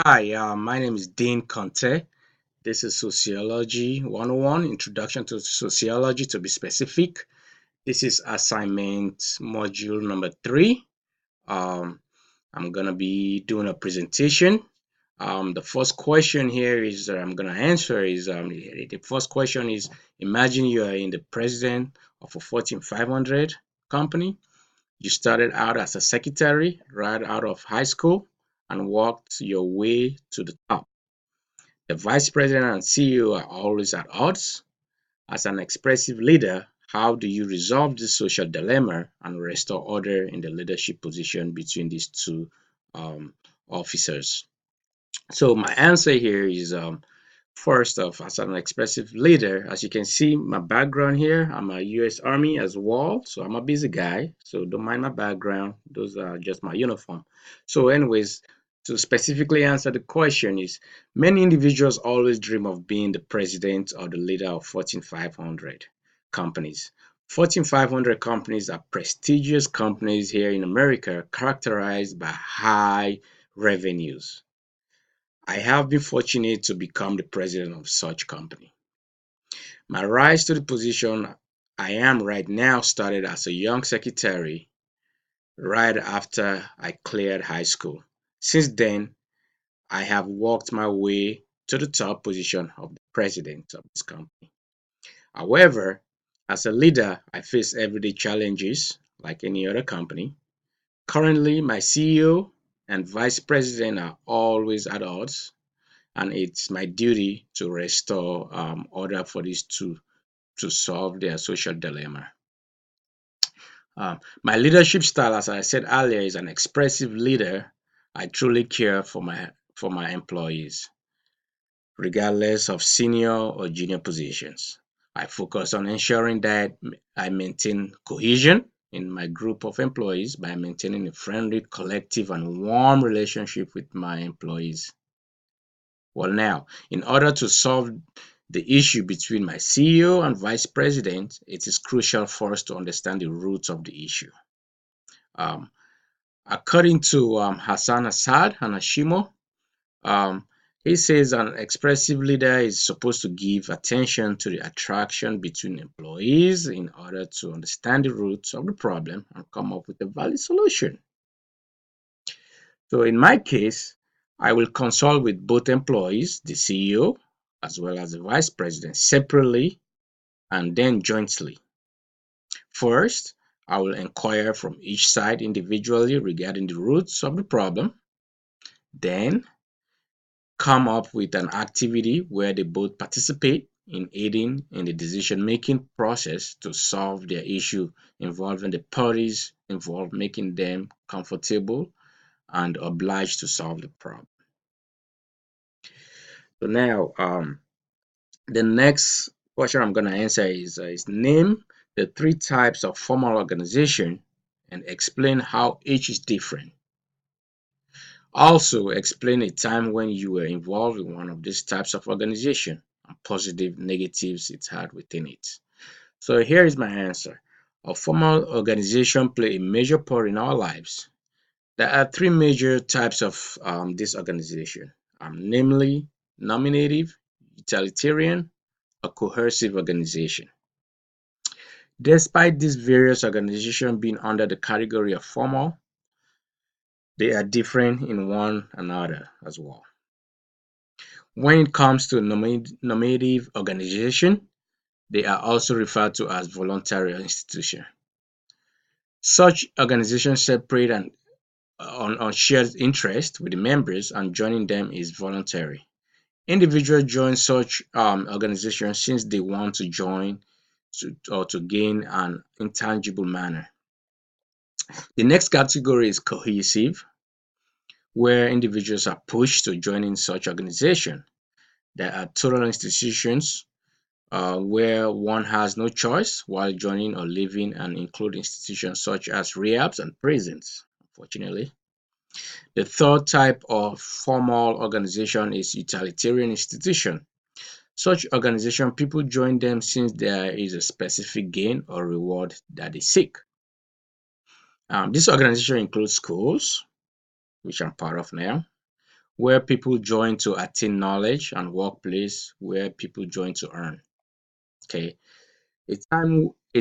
Hi, my name is Dean Conte. This is Sociology 101, Introduction to Sociology to be specific. This is assignment module number 3. Um, I'm going to be doing a presentation. The first question here is I'm going to answer is the first question is imagine you are in the president of a Fortune 500 company. You started out as a secretary right out of high school and worked your way to the top. The vice president and CEO are always at odds. As an expressive leader, how do you resolve this social dilemma and restore order in the leadership position between these two um, officers? So my answer here is first off, as an expressive leader, as you can see, my background here, I'm a US Army as well. So I'm a busy guy. So don't mind my background. Those are just my uniform. So, anyways, to specifically answer the question is many individuals always dream of being the president or the leader of Fortune 500 companies. Fortune 500 companies are prestigious companies here in America characterized by high revenues. I have been fortunate to become the president of such company. My rise to the position I am right now started as a young secretary right after I cleared high school. Since then, I have worked my way to the top position of the president of this company. However, as a leader, I face everyday challenges like any other company. Currently, my CEO and vice president are always at odds, and it's my duty to restore order for these two to solve their social dilemma. My leadership style, as I said earlier, is an expressive leader. I truly care for my employees, regardless of senior or junior positions. I focus on ensuring that I maintain cohesion in my group of employees by maintaining a friendly, collective, and warm relationship with my employees. Well, now, in order to solve the issue between my CEO and vice president, it is crucial for us to understand the roots of the issue. Um, According to Hassan Assad and Hashimo, um, he says an expressive leader is supposed to give attention to the attraction between employees in order to understand the roots of the problem and come up with a valid solution. So in my case, I will consult with both employees, the CEO, as well as the vice president separately and then jointly. First, I will inquire from each side individually regarding the roots of the problem, then come up with an activity where they both participate in aiding in the decision-making process to solve their issue involving the parties involved, making them comfortable and obliged to solve the problem. So now, the next question I'm going to answer is name the three types of formal organization and explain how each is different. Also, explain a time when you were involved in one of these types of organization and positive negatives it had within it. So here is my answer. A formal organization play a major part in our lives. There are three major types of this organization, namely nominative, utilitarian, a cohesive organization. Despite these various organizations being under the category of formal, they are different in one another as well. When it comes to normative organization, they are also referred to as voluntary institutions. Such organizations separate on shared interest with the members, and joining them is voluntary. Individuals join such organizations since they want to join or to gain an intangible manner. The next category is cohesive, where individuals are pushed to join in such organization. There are total institutions where one has no choice while joining or leaving and include institutions such as rehabs and prisons, unfortunately. The third type of formal organization is utilitarian institution. Such organization, people join them since there is a specific gain or reward that they seek. This organization includes schools, which I'm part of now, where people join to attain knowledge, and workplace where people join to earn. Okay. A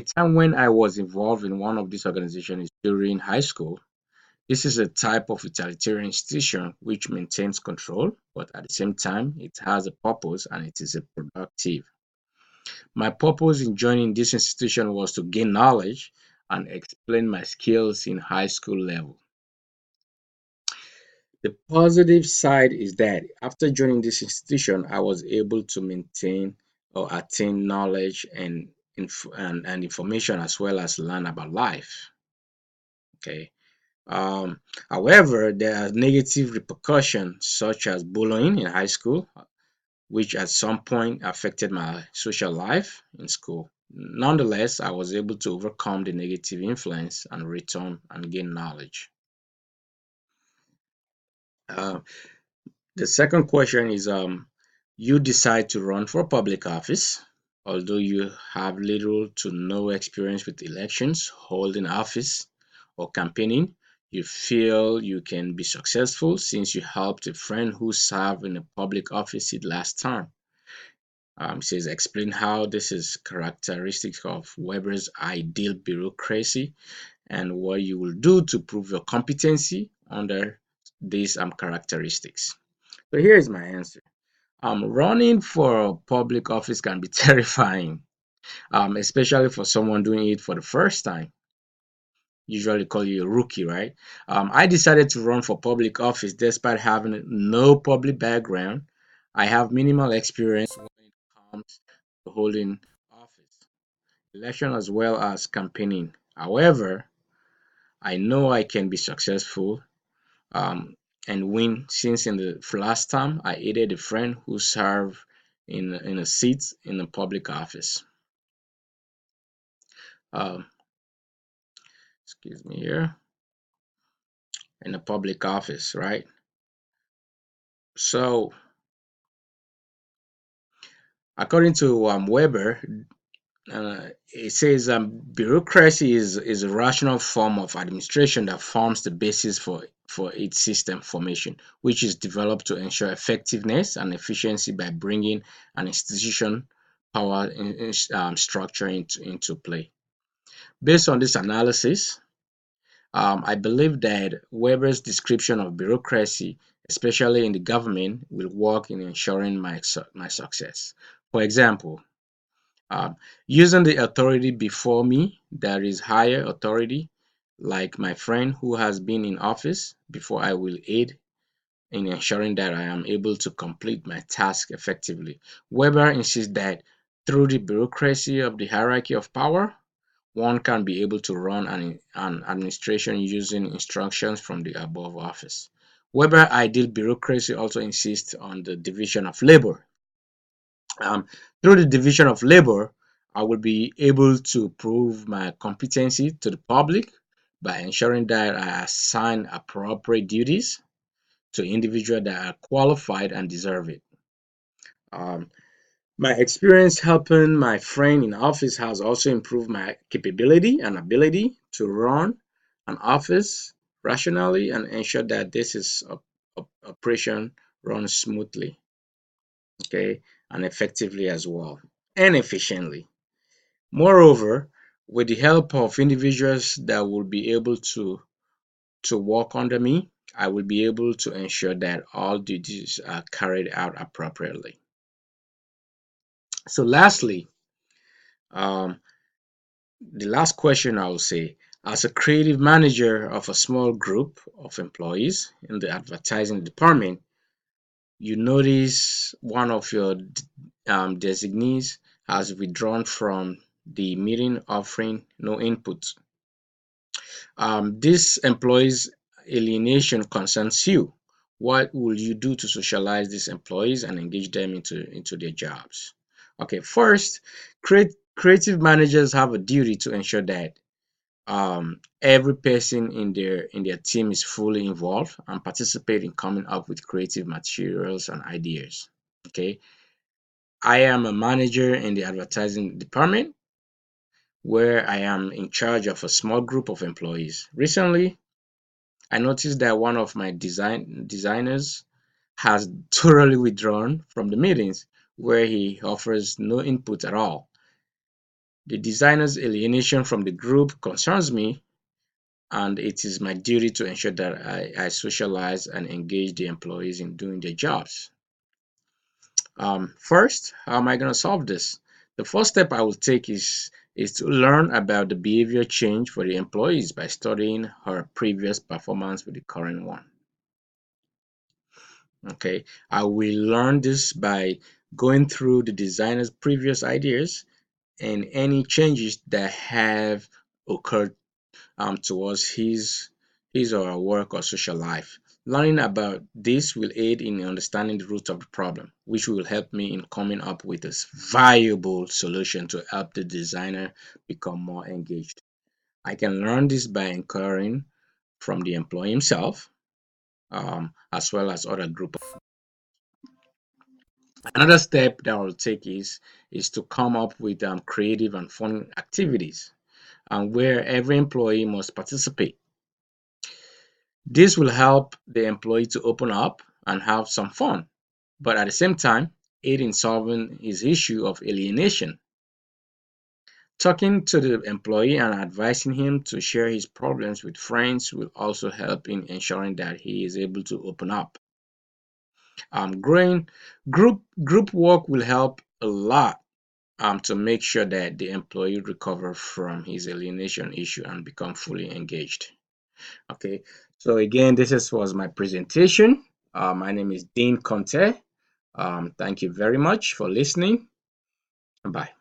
time when I was involved in one of these organizations is during high school. This is a type of utilitarian institution which maintains control, but at the same time, it has a purpose and it is a productive. My purpose in joining this institution was to gain knowledge and explain my skills in high school level. The positive side is that after joining this institution, I was able to maintain or attain knowledge and information as well as learn about life. Okay. Um, However, there are negative repercussions such as bullying in high school, which at some point affected my social life in school. Nonetheless, I was able to overcome the negative influence and return and gain knowledge. Uh, the second question is you decide to run for public office, although you have little to no experience with elections, holding office, or campaigning. You feel you can be successful since you helped a friend who served in a public office last term. Says explain how this is characteristic of Weber's ideal bureaucracy and what you will do to prove your competency under these characteristics. So here is my answer. Running for public office can be terrifying, especially for someone doing it for the first time. Usually call you a rookie, right? I decided to run for public office despite having no public background. I have minimal experience when it comes to holding office, election as well as campaigning. However, I know I can be successful um, and win since in the last time I aided a friend who served in a seat in a public office. Um, Excuse me here, in a public office, right? So, according to Weber, it says bureaucracy is a rational form of administration that forms the basis for its system formation, which is developed to ensure effectiveness and efficiency by bringing an institution power structure into play. Based on this analysis, I believe that Weber's description of bureaucracy, especially in the government, will work in ensuring my success. For example, um, using the authority before me, there is higher authority, like my friend who has been in office before I will aid in ensuring that I am able to complete my task effectively. Weber insists that through the bureaucracy of the hierarchy of power, one can be able to run an administration using instructions from the above office. Weber ideal bureaucracy also insists on the division of labor. Um, Through the division of labor, I will be able to prove my competency to the public by ensuring that I assign appropriate duties to individuals that are qualified and deserve it. Um, my experience helping my friend in office has also improved my capability and ability to run an office rationally and ensure that operation runs smoothly, okay, and effectively as well, and efficiently. Moreover, with the help of individuals that will be able to work under me, I will be able to ensure that all duties are carried out appropriately. So, lastly, um, the last question I will say, as a creative manager of a small group of employees in the advertising department, you notice one of your designees has withdrawn from the meeting offering no input. This employee's alienation concerns you. What will you do to socialize these employees and engage them into their jobs? Okay, first, creative managers have a duty to ensure that every person in their team is fully involved and participate in coming up with creative materials and ideas. Okay, I am a manager in the advertising department where I am in charge of a small group of employees. Recently, I noticed that one of my designers has totally withdrawn from the meetings where he offers no input at all. The designer's alienation from the group concerns me, and it is my duty to ensure that I socialize and engage the employees in doing their jobs. First, how am I going to solve this? The first step I will take is to learn about the behavior change for the employees by studying her previous performance with the current one. Okay, I will learn this by going through the designer's previous ideas and any changes that have occurred towards his or her work or social life. Learning about this will aid in understanding the root of the problem, which will help me in coming up with a viable solution to help the designer become more engaged. I can learn this by inquiring from the employee himself, as well as other group. Another step that I will take is to come up with creative and fun activities, and where every employee must participate. This will help the employee to open up and have some fun, but at the same time, aid in solving his issue of alienation. Talking to the employee and advising him to share his problems with friends will also help in ensuring that he is able to open up. Growing group work will help a lot to make sure that the employee recover from his alienation issue and become fully engaged. Okay, so again, was my presentation. My name is Dean Conte. Thank you very much for listening. Bye.